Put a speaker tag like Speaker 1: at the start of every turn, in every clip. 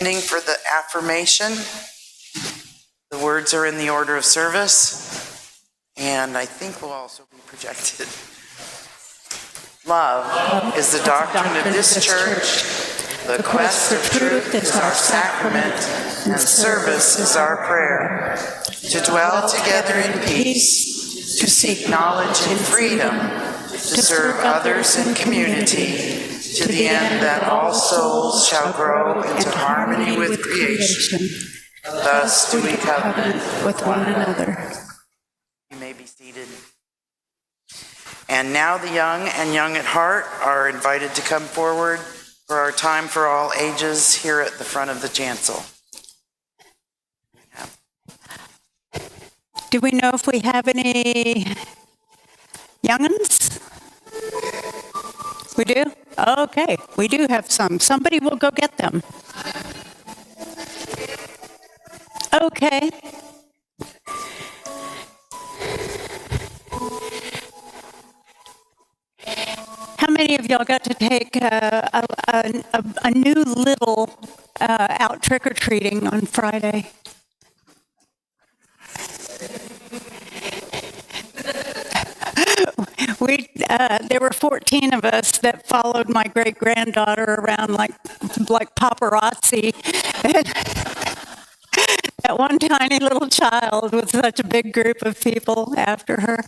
Speaker 1: standing for the affirmation. The words are in the order of service, and I think will also be projected. Love is the doctrine of this church. The quest of truth is our sacrament, and service is our prayer. To dwell together in peace, to seek knowledge in freedom, to serve others in community, to the end that all souls shall grow into harmony with creation. Thus do we covenant
Speaker 2: with one another.
Speaker 1: You may be seated. And now the young and young at heart are invited to come forward for our time for all ages here at the front of the chancel.
Speaker 2: Do we know if we have any young'uns? We do? Okay, we do have some. Somebody will go get them. Okay. How many of y'all got to take a new little out trick-or-treating on Friday? There were 14 of us that followed my great-granddaughter around like paparazzi. That one tiny little child with such a big group of people after her.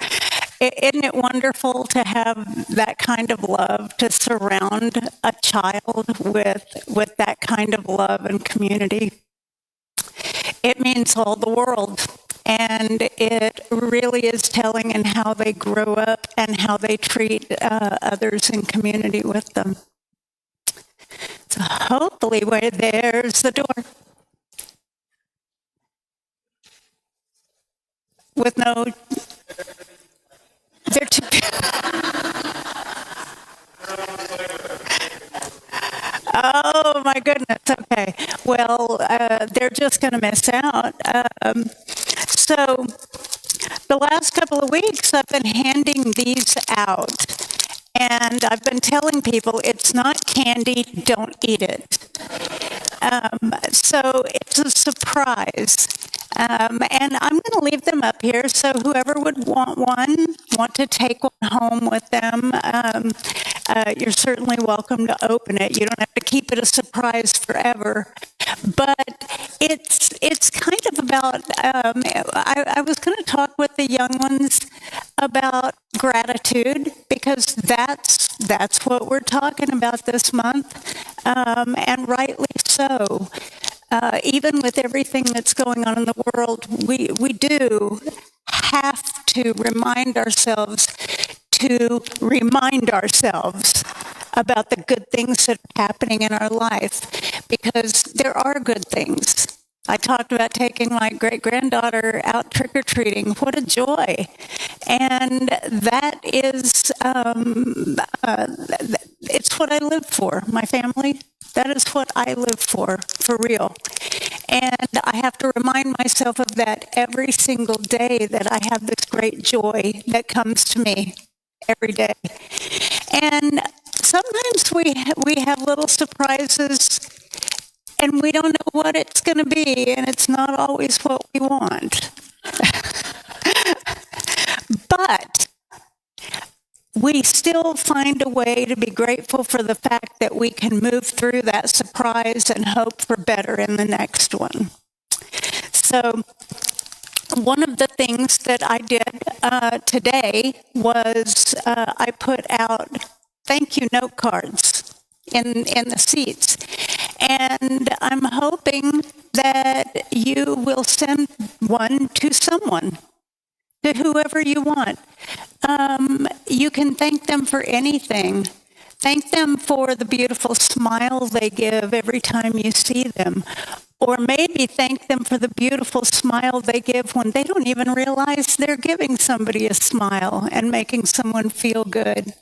Speaker 2: Isn't it wonderful to have that kind of love, to surround a child with that kind of love and community? It means all the world. And it really is telling in how they grow up and how they treat others in community with them. So hopefully, there's the door. With no... They're too... Oh, my goodness. Okay. Well, they're just going to miss out. So the last couple of weeks, I've been handing these out. And I've been telling people, it's not candy, don't eat it. So it's a surprise. And I'm going to leave them up here, so whoever would want to take one home with them, you're certainly welcome to open it. You don't have to keep it a surprise forever. But it's kind of about, I was going to talk with the young ones about gratitude, because that's what we're talking about this month, and rightly so. Even with everything that's going on in the world, we do have to remind ourselves about the good things that are happening in our life, because there are good things. I talked about taking my great-granddaughter out trick-or-treating. What a joy. And that is, it's what I live for, my family. That is what I live for real. And I have to remind myself of that every single day, that I have this great joy that comes to me every day. And sometimes we have little surprises, and we don't know what it's going to be, and it's not always what we want. But we still find a way to be grateful for the fact that we can move through that surprise and hope for better in the next one. So one of the things that I did today was I put out thank you note cards in the seats. And I'm hoping that you will send one to someone, to whoever you want. You can thank them for anything. Thank them for the beautiful smile they give every time you see them. Or maybe thank them for the beautiful smile they give when they don't even realize they're giving somebody a smile and making someone feel good.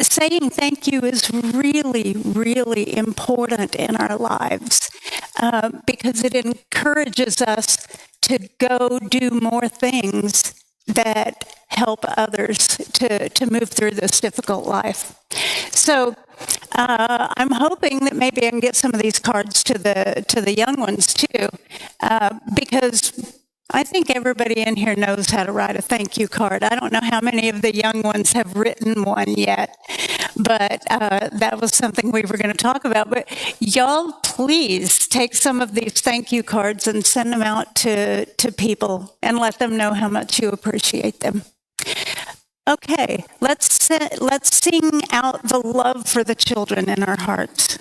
Speaker 2: Saying thank you is really, really important in our lives, because it encourages us to go do more things that help others to move through this difficult life. So I'm hoping that maybe I can get some of these cards to the young ones too, because I think everybody in here knows how to write a thank you card. I don't know how many of the young ones have written one yet, but that was something we were going to talk about. But y'all, please take some of these thank you cards and send them out to people and let them know how much you appreciate them. Okay, let's sing out the love for the children in our hearts.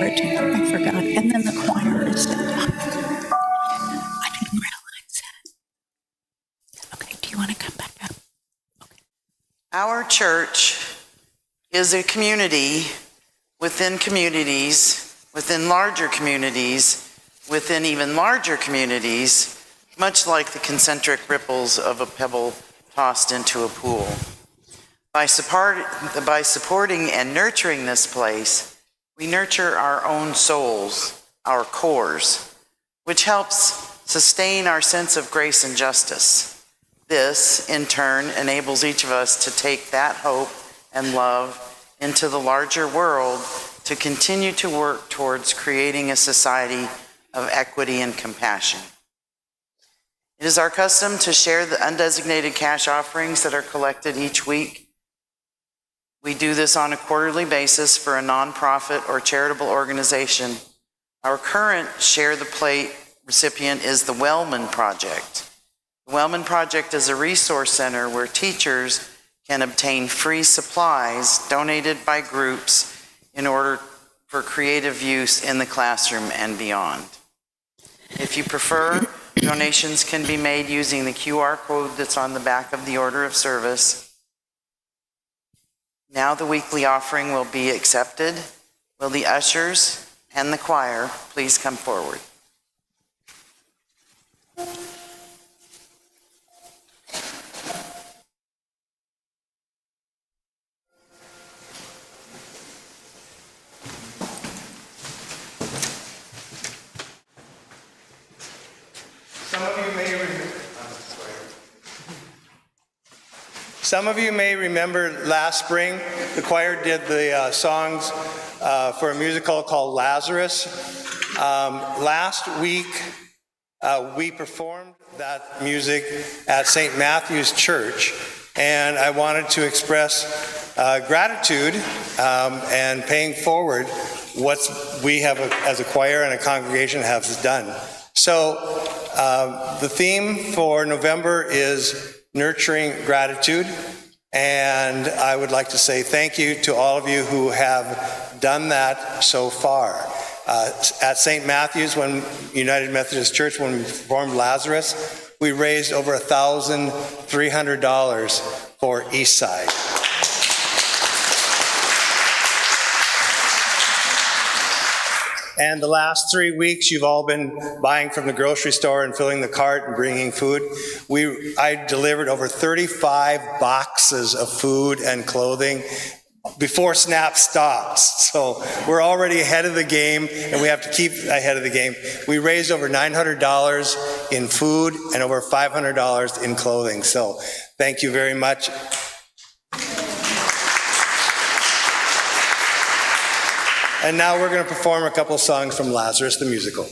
Speaker 2: I forgot. And then the choir is I didn't realize that. Okay, do you want to come back up? Okay.
Speaker 1: Our church is a community within communities, within larger communities, within even larger communities, much like the concentric ripples of a pebble tossed into a pool. By supporting and nurturing this place, we nurture our own souls, our cores, which helps sustain our sense of grace and justice. This, in turn, enables each of us to take that hope and love into the larger world to continue to work towards creating a society of equity and compassion. It is our custom to share the undesignated cash offerings that are collected each week. We do this on a quarterly basis for a nonprofit or charitable organization. Our current Share the Plate recipient is the Wellman Project. The Wellman Project is a resource center where teachers can obtain free supplies donated by groups in order for creative use in the classroom and beyond. If you prefer, donations can be made using the QR code that's on the back of the order of service. Now the weekly offering will be accepted. Will the ushers and the choir please come forward?
Speaker 3: Some of you may remember last spring, the choir did the songs for a musical called Lazarus. Last week, we performed that music at St. Matthew's Church, and I wanted to express gratitude and paying forward what we have as a choir and a congregation have done. So the theme for November is nurturing gratitude, and I would like to say thank you to all of you who have done that so far. At St. Matthew's, when United Methodist Church, when we performed Lazarus, we raised over $1,300 for Eastside. And the last 3 weeks, you've all been buying from the grocery store and filling the cart and bringing food. I delivered over 35 boxes of food and clothing before SNAP stops. So we're already ahead of the game, and we have to keep ahead of the game. We raised over $900 in food and over $500 in clothing. So thank you very much. And now we're going to perform a couple of songs from Lazarus the musical.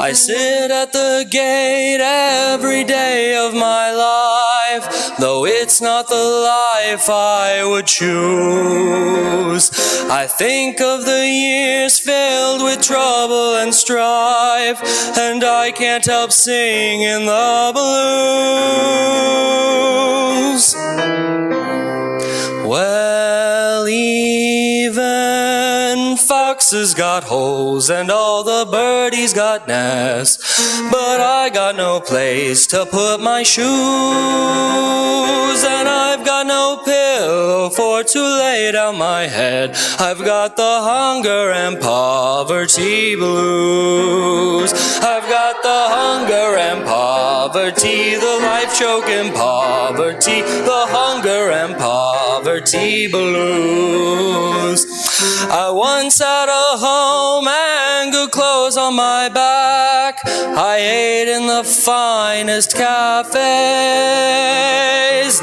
Speaker 4: I sit at the gate every day of my life, though it's not the life I would choose. I think of the years filled with trouble and strife, and I can't help singing the blues. Well, even foxes got holes and all the birdies got nests, but I got no place to put my shoes, and I've got no pillow for to lay down my head. I've got the hunger and poverty blues. I've got the hunger and poverty, the life-choking poverty, the hunger and poverty blues. I once had a home and good clothes on my back. I ate in the finest cafes.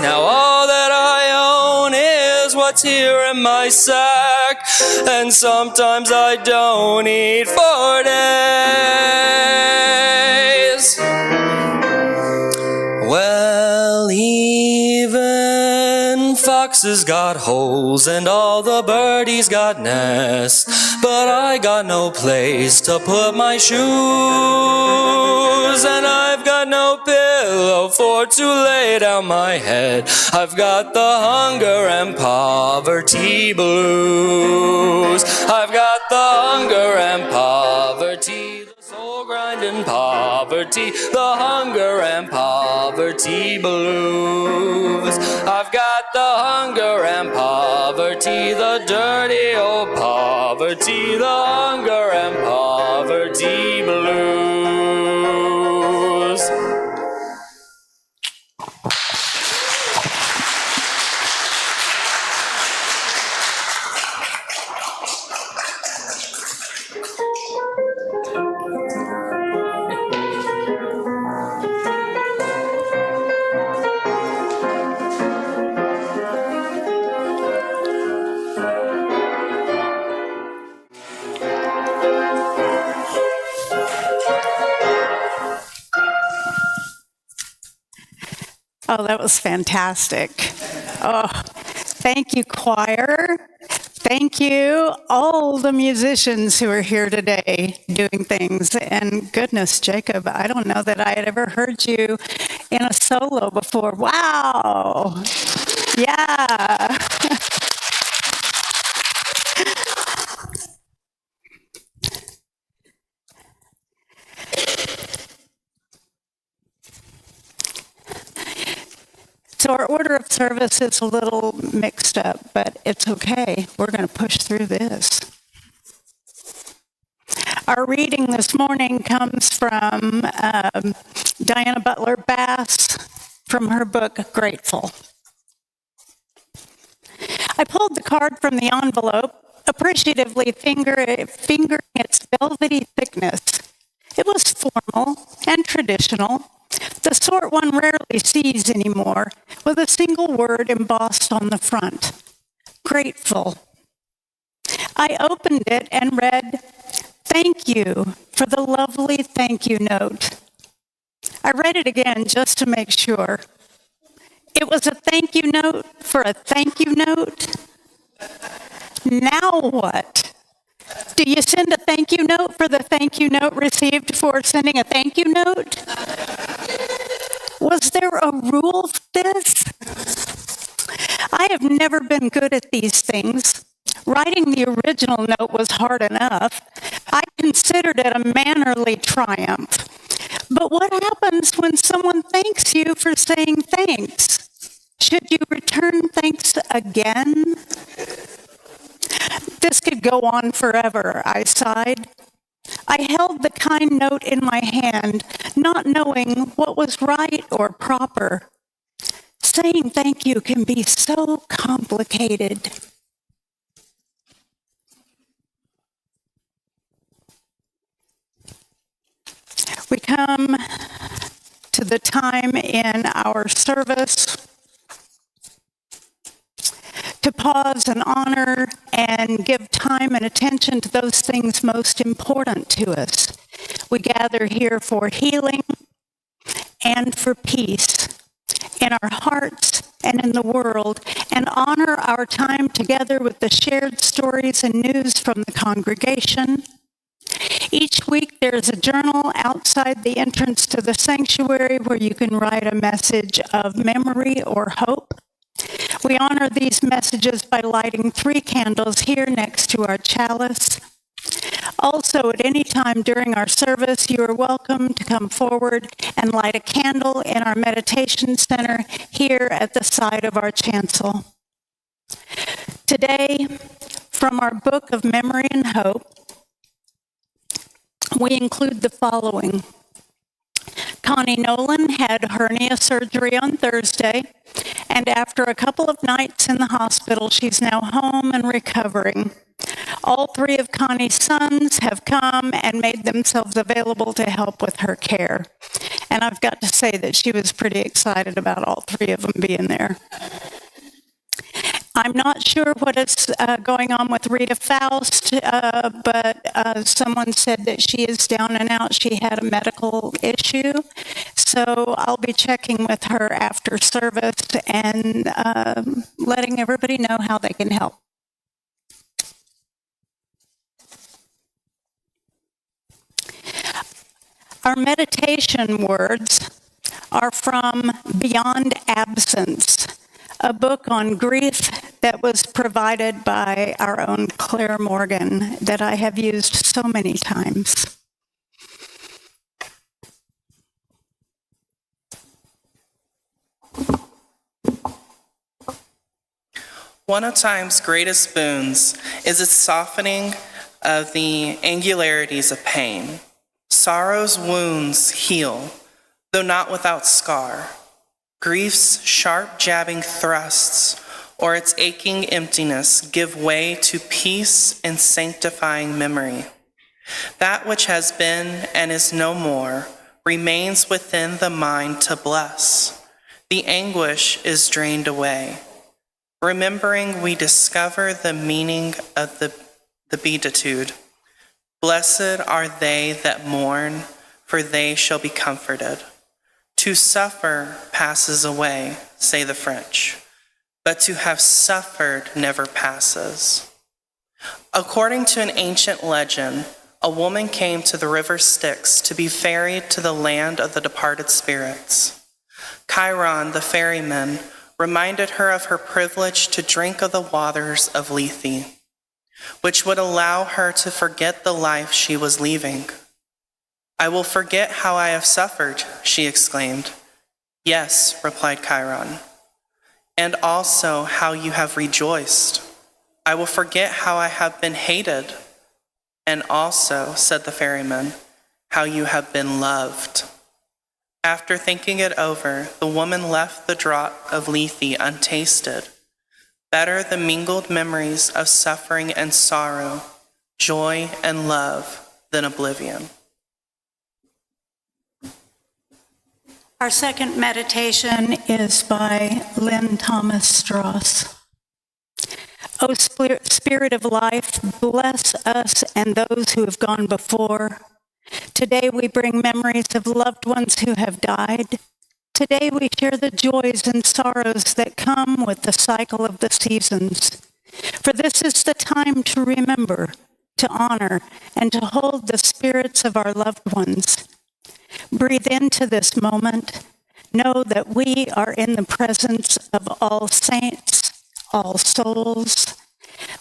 Speaker 4: Now all that I own is what's here in my sack, and sometimes I don't eat for days. Well, even foxes got holes and all the birdies got nests, but I got no place to put my shoes, and I've got no pillow for to lay down my head. I've got the hunger and poverty blues. I've got the hunger and poverty, the soul grinding poverty, the hunger and poverty blues. I've got the hunger and poverty, the dirty old poverty, the hunger and poverty blues.
Speaker 2: Oh, that was fantastic. Oh, thank you, choir. Thank you, all the musicians who are here today doing things. And goodness, Jacob, I don't know that I had ever heard you in a solo before. Wow. Yeah. So our order of service is a little mixed up, but it's okay. We're going to push through this. Our reading this morning comes from Diana Butler Bass from her book, Grateful. I pulled the card from the envelope, appreciatively fingering its velvety thickness. It was formal and traditional, the sort one rarely sees anymore, with a single word embossed on the front, grateful. I opened it and read, "Thank you for the lovely thank you note." I read it again just to make sure. It was a thank you note for a thank you note? Now what? Do you send a thank you note for the thank you note received for sending a thank you note? Was there a rule for this? I have never been good at these things. Writing the original note was hard enough. I considered it a mannerly triumph. But what happens when someone thanks you for saying thanks? Should you return thanks again? This could go on forever, I sighed. I held the kind note in my hand, not knowing what was right or proper. Saying thank you can be so complicated. We come to the time in our service to pause and honor and give time and attention to those things most important to us. We gather here for healing and for peace in our hearts and in the world, and honor our time together with the shared stories and news from the congregation. Each week there's a journal outside the entrance to the sanctuary where you can write a message of memory or hope. We honor these messages by lighting 3 candles here next to our chalice. Also, at any time during our service, you are welcome to come forward and light a candle in our meditation center here at the side of our chancel. Today, from our book of Memory and Hope, we include the following. Connie Nolan had hernia surgery on Thursday, and after a couple of nights in the hospital, she's now home and recovering. All 3 of Connie's sons have come and made themselves available to help with her care. And I've got to say that she was pretty excited about all 3 of them being there. I'm not sure what is going on with Rita Faust, but someone said that she is down and out. She had a medical issue. So I'll be checking with her after service and letting everybody know how they can help. Our meditation words are from Beyond Absence, a book on grief that was provided by our own Claire Morgan that I have used so many times.
Speaker 5: One of time's greatest boons is its softening of the angularities of pain. Sorrow's wounds heal, though not without scar. Grief's sharp jabbing thrusts or its aching emptiness give way to peace and sanctifying memory. That which has been and is no more remains within the mind to bless. The anguish is drained away. Remembering, we discover the meaning of the beatitude. Blessed are they that mourn, for they shall be comforted. To suffer passes away, say the French, but to have suffered never passes. According to an ancient legend, a woman came to the river Styx to be ferried to the land of the departed spirits. Chiron, the ferryman, reminded her of her privilege to drink of the waters of Lethe, which would allow her to forget the life she was leaving. I will forget how I have suffered, she exclaimed. Yes, replied Chiron, and also how you have rejoiced. I will forget how I have been hated, and also, said the ferryman, how you have been loved. After thinking it over, the woman left the draught of Lethe untasted. Better the mingled memories of suffering and sorrow, joy and love than oblivion.
Speaker 2: Our second meditation is by Lynn Thomas Strauss. O Spirit of life, bless us and those who have gone before. Today we bring memories of loved ones who have died. Today we share the joys and sorrows that come with the cycle of the seasons. For this is the time to remember, to honor, and to hold the spirits of our loved ones. Breathe into this moment. Know that we are in the presence of all saints, all souls.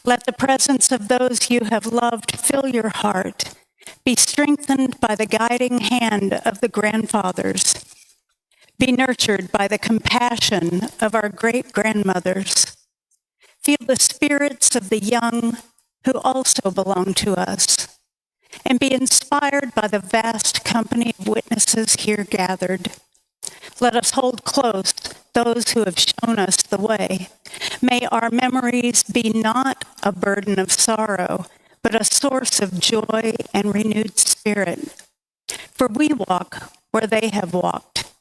Speaker 2: Let the presence of those you have loved fill your heart. Be strengthened by the guiding hand of the grandfathers. Be nurtured by the compassion of our great-grandmothers. Feel the spirits of the young who also belong to us. And be inspired by the vast company of witnesses here gathered. Let us hold close those who have shown us the way. May our memories be not a burden of sorrow, but a source of joy and renewed spirit. For we walk where they have walked,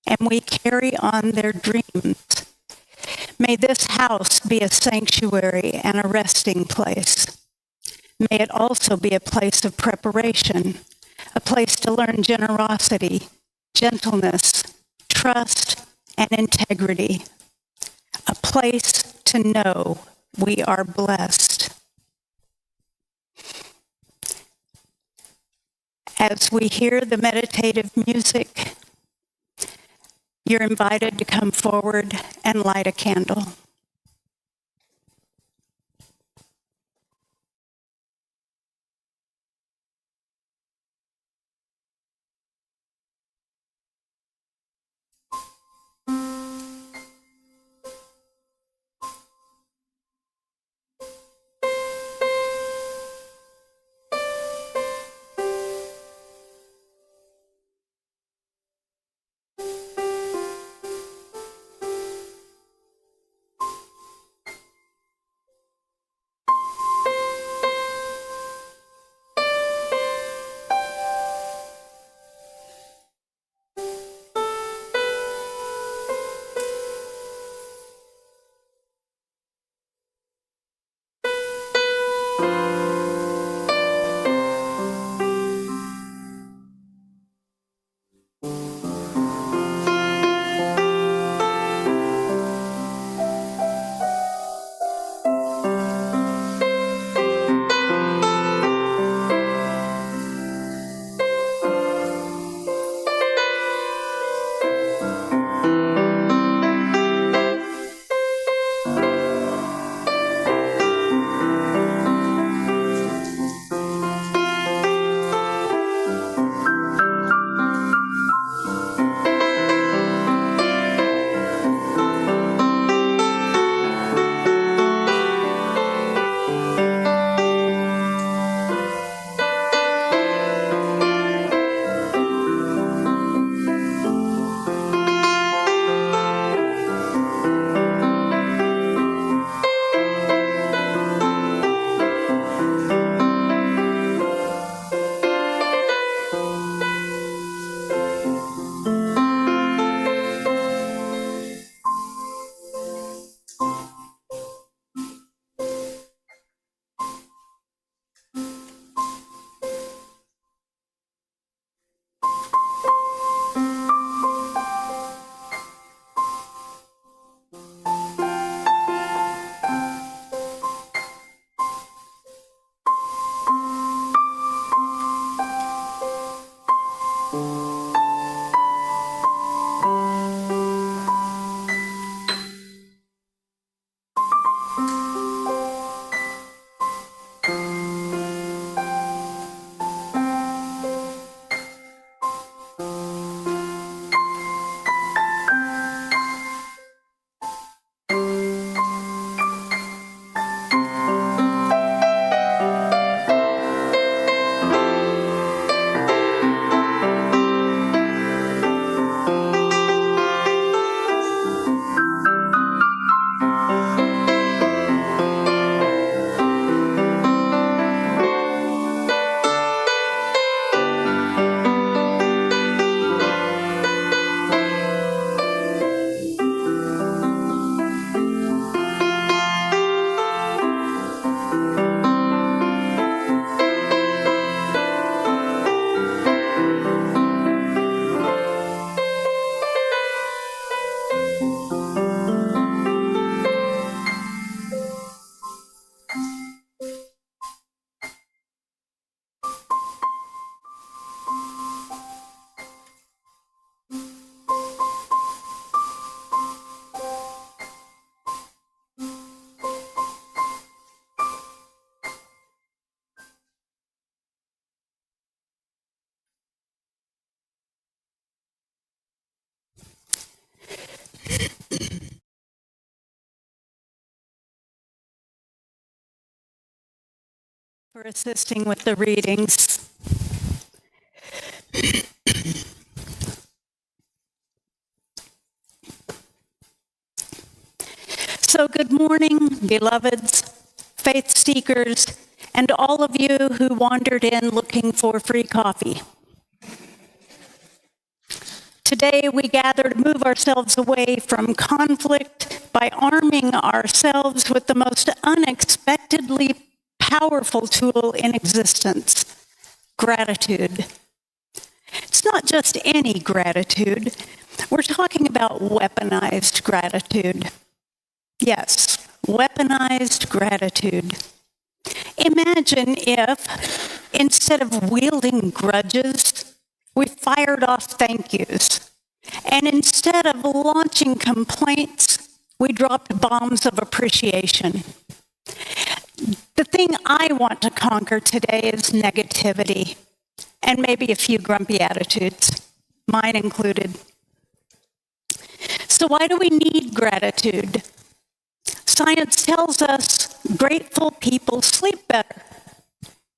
Speaker 2: and we carry on their dreams. May this house be a sanctuary and a resting place. May it also be a place of preparation, a place to learn generosity, gentleness, trust, and integrity, a place to know we are blessed. As we hear the meditative music, you're invited to come forward and light a candle. For assisting with the readings. So good morning, beloveds, faith seekers, and all of you who wandered in looking for free coffee. Today we gather to move ourselves away from conflict by arming ourselves with the most unexpectedly powerful tool in existence, gratitude, not just any gratitude. We're talking about weaponized gratitude. Yes, weaponized gratitude. Imagine if, instead of wielding grudges, we fired off thank yous. And instead of launching complaints, we dropped bombs of appreciation. The thing I want to conquer today is negativity, and maybe a few grumpy attitudes, mine included. So why do we need gratitude? Science tells us grateful people sleep better.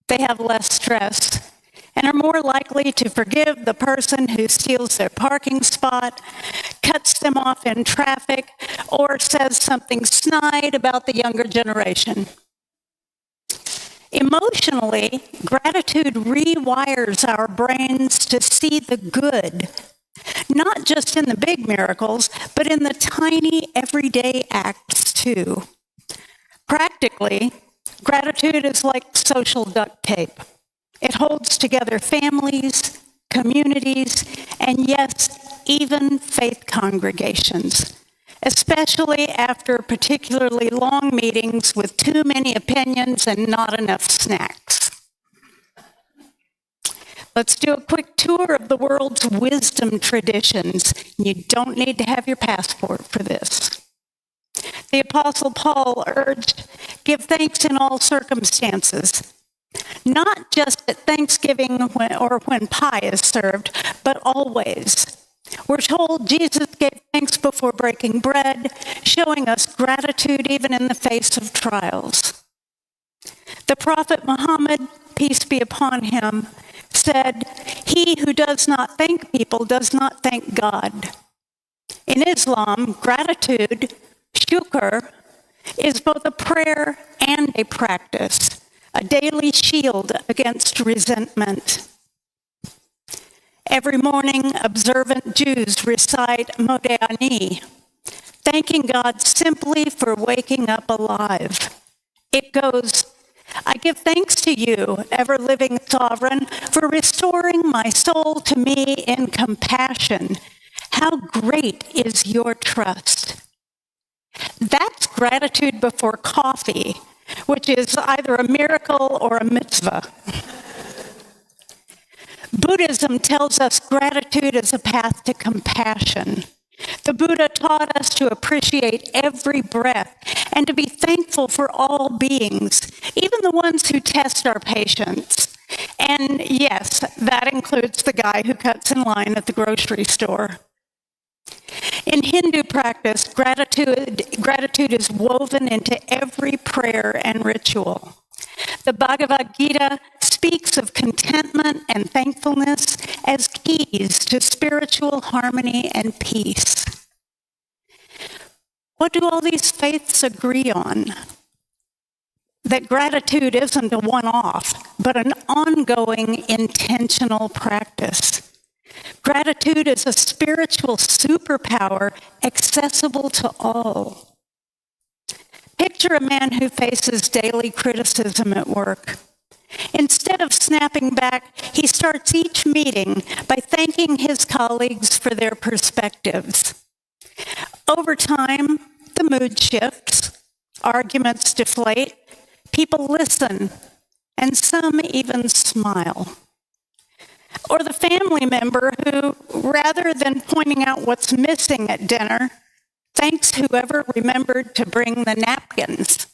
Speaker 2: They have less stress and are more likely to forgive the person who steals their parking spot, cuts them off in traffic, or says something snide about the younger generation. Emotionally, gratitude rewires our brains to see the good, not just in the big miracles, but in the tiny everyday acts too. Practically, gratitude is like social duct tape. It holds together families, communities, and yes, even faith congregations, especially after particularly long meetings with too many opinions and not enough snacks. Let's do a quick tour of the world's wisdom traditions. You don't need to have your passport for this. The Apostle Paul urged, give thanks in all circumstances, not just at Thanksgiving or when pie is served, but always. We're told Jesus gave thanks before breaking bread, showing us gratitude even in the face of trials. The prophet Muhammad, peace be upon him, said, he who does not thank people does not thank God. In Islam, gratitude, shukr, is both a prayer and a practice, a daily shield against resentment. Every morning, observant Jews recite Modeh, thanking God simply for waking up alive. It goes, I give thanks to you, ever-living sovereign, for restoring my soul to me in compassion. How great is your trust? That's gratitude before coffee, which is either a miracle or a mitzvah. Buddhism tells us gratitude is a path to compassion. The Buddha taught us to appreciate every breath and to be thankful for all beings, even the ones who test our patience. And yes, that includes the guy who cuts in line at the grocery store. In Hindu practice, gratitude is woven into every prayer and ritual. The Bhagavad Gita speaks of contentment and thankfulness as keys to spiritual harmony and peace. What do all these faiths agree on? That gratitude isn't a one-off, but an ongoing, intentional practice. Gratitude is a spiritual superpower accessible to all. Picture a man who faces daily criticism at work. Instead of snapping back, he starts each meeting by thanking his colleagues for their perspectives. Over time, the mood shifts, arguments deflate, people listen, and some even smile. Or the family member who, rather than pointing out what's missing at dinner, thanks whoever remembered to bring the napkins.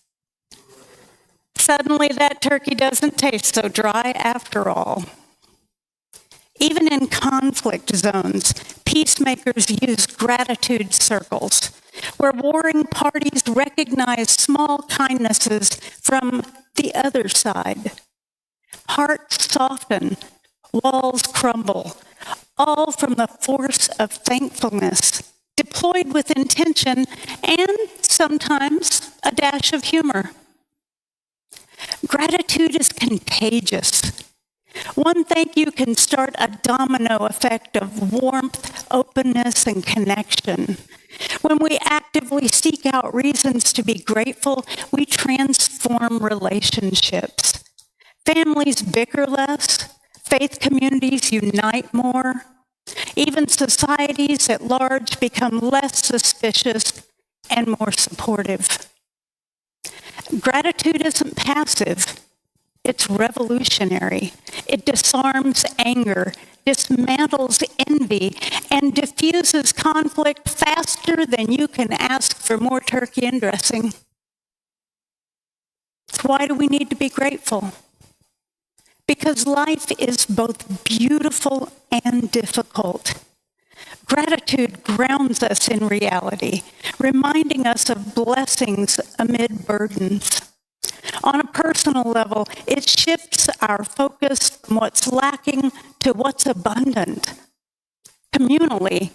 Speaker 2: Suddenly that turkey doesn't taste so dry after all. Even in conflict zones, peacemakers use gratitude circles, where warring parties recognize small kindnesses from the other side. Hearts soften, walls crumble, all from the force of thankfulness, deployed with intention and sometimes a dash of humor. Gratitude is contagious. One thank you can start a domino effect of warmth, openness, and connection. When we actively seek out reasons to be grateful, we transform relationships. Families bicker less, faith communities unite more, Even societies at large become less suspicious and more supportive. Gratitude isn't passive, it's revolutionary. It disarms anger, dismantles envy, and diffuses conflict faster than you can ask for more turkey and dressing. So why do we need to be grateful? Because life is both beautiful and difficult. Gratitude grounds us in reality, reminding us of blessings amid burdens. On a personal level, it shifts our focus from what's lacking to what's abundant. Communally,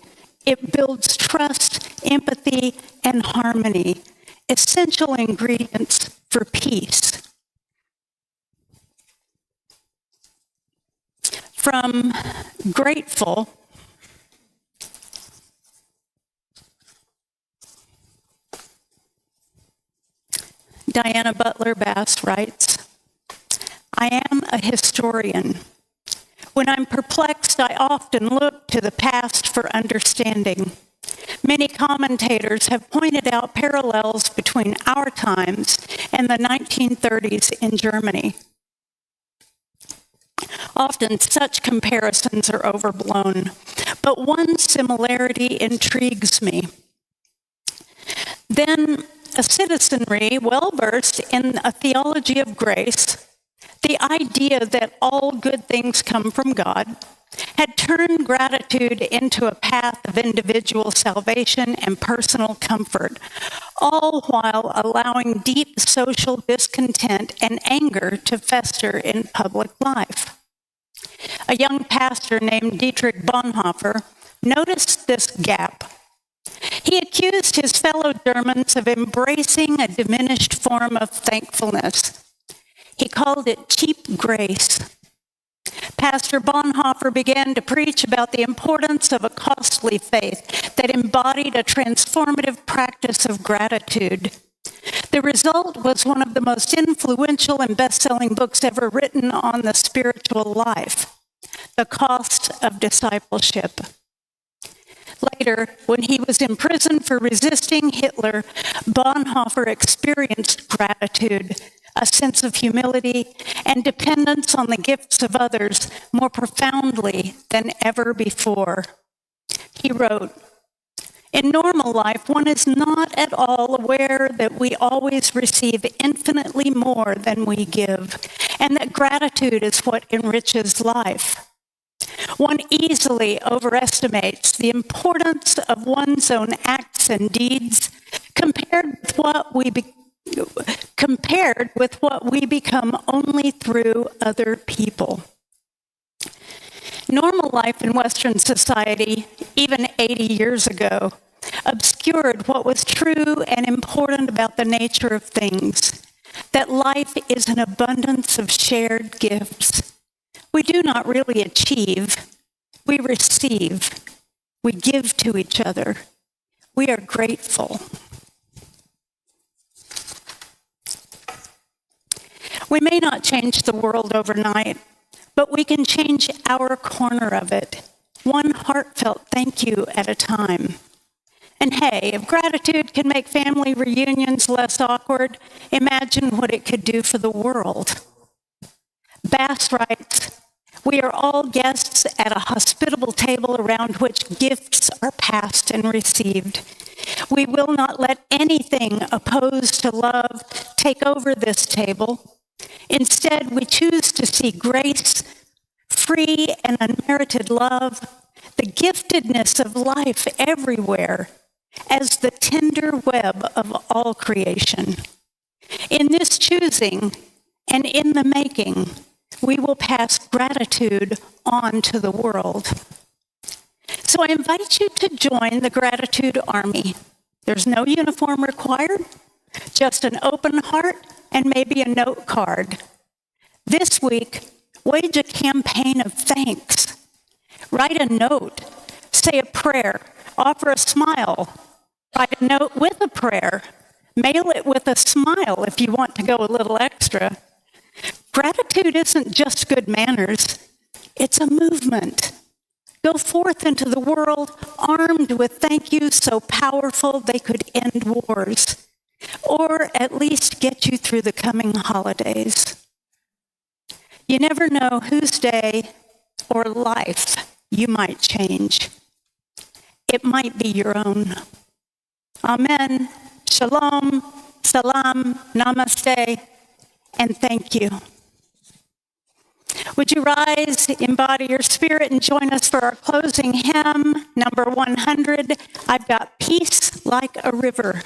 Speaker 2: it builds trust, empathy, and harmony, essential ingredients for peace. From grateful, Diana Butler Bass writes, I am a historian. When I'm perplexed, I often look to the past for understanding. Many commentators have pointed out parallels between our times and the 1930s in Germany. Often such comparisons are overblown, but one similarity intrigues me. Then a citizenry well-versed in a theology of grace, the idea that all good things come from God, had turned gratitude into a path of individual salvation and personal comfort, all while allowing deep social discontent and anger to fester in public life. A young pastor named Dietrich Bonhoeffer noticed this gap. He accused his fellow Germans of embracing a diminished form of thankfulness. He called it cheap grace. Pastor Bonhoeffer began to preach about the importance of a costly faith that embodied a transformative practice of gratitude. The result was one of the most influential and best-selling books ever written on the spiritual life, The Cost of Discipleship. Later, when he was imprisoned for resisting Hitler, Bonhoeffer experienced gratitude, a sense of humility, and dependence on the gifts of others more profoundly than ever before. He wrote, in normal life, one is not at all aware that we always receive infinitely more than we give, and that gratitude is what enriches life. One easily overestimates the importance of one's own acts and deeds compared with what we become only through other people. Normal life in Western society, even 80 years ago, obscured what was true and important about the nature of things, that life is an abundance of shared gifts. We do not really achieve, we receive, we give to each other, we are grateful. We may not change the world overnight, but we can change our corner of it, one heartfelt thank you at a time. And hey, if gratitude can make family reunions less awkward, imagine what it could do for the world. Bass writes, we are all guests at a hospitable table around which gifts are passed and received. We will not let anything opposed to love take over this table. Instead, we choose to see grace, free and unmerited love, the giftedness of life everywhere, as the tender web of all creation. In this choosing and in the making, we will pass gratitude on to the world. So I invite you to join the Gratitude Army. There's no uniform required, just an open heart and maybe a note card. This week, wage a campaign of thanks. Write a note, say a prayer, offer a smile. Write a note with a prayer. Mail it with a smile if you want to go a little extra. Gratitude isn't just good manners, it's a movement. Go forth into the world armed with thank yous so powerful they could end wars, or at least get you through the coming holidays. You never know whose day or life you might change. It might be your own. Amen, shalom, salam, namaste, and thank you. Would you rise, embody your spirit, and join us for our closing hymn, number 100, I've Got Peace Like a River.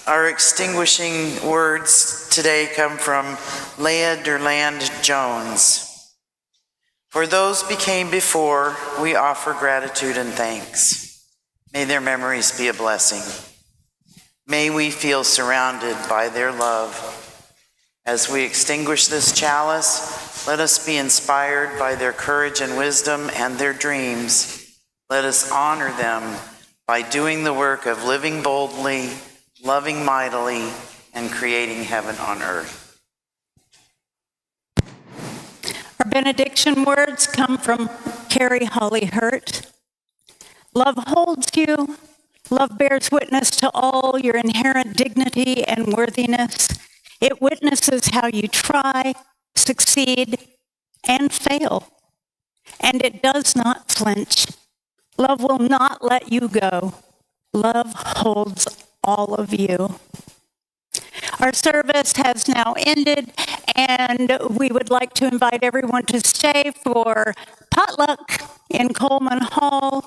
Speaker 1: Our extinguishing words today come from Leah Derland Jones. For those became before, we offer gratitude and thanks. May their memories be a blessing. May we feel surrounded by their love. As we extinguish this chalice, let us be inspired by their courage and wisdom and their dreams. Let us honor them by doing the work of living boldly, loving mightily, and creating heaven on earth.
Speaker 2: benediction words come from Carrie Holly Hurt. Love holds you. Love bears witness to all your inherent dignity and worthiness. It witnesses how you try, succeed, and fail. And it does not flinch. Love will not let you go. Love holds all of you. Our service has now ended, and we would like to invite everyone to stay for potluck in Coleman Hall.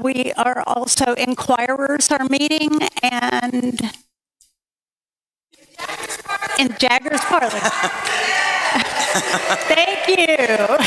Speaker 2: We are also, Inquirers are meeting, and in Jagger's Parlor. Thank you.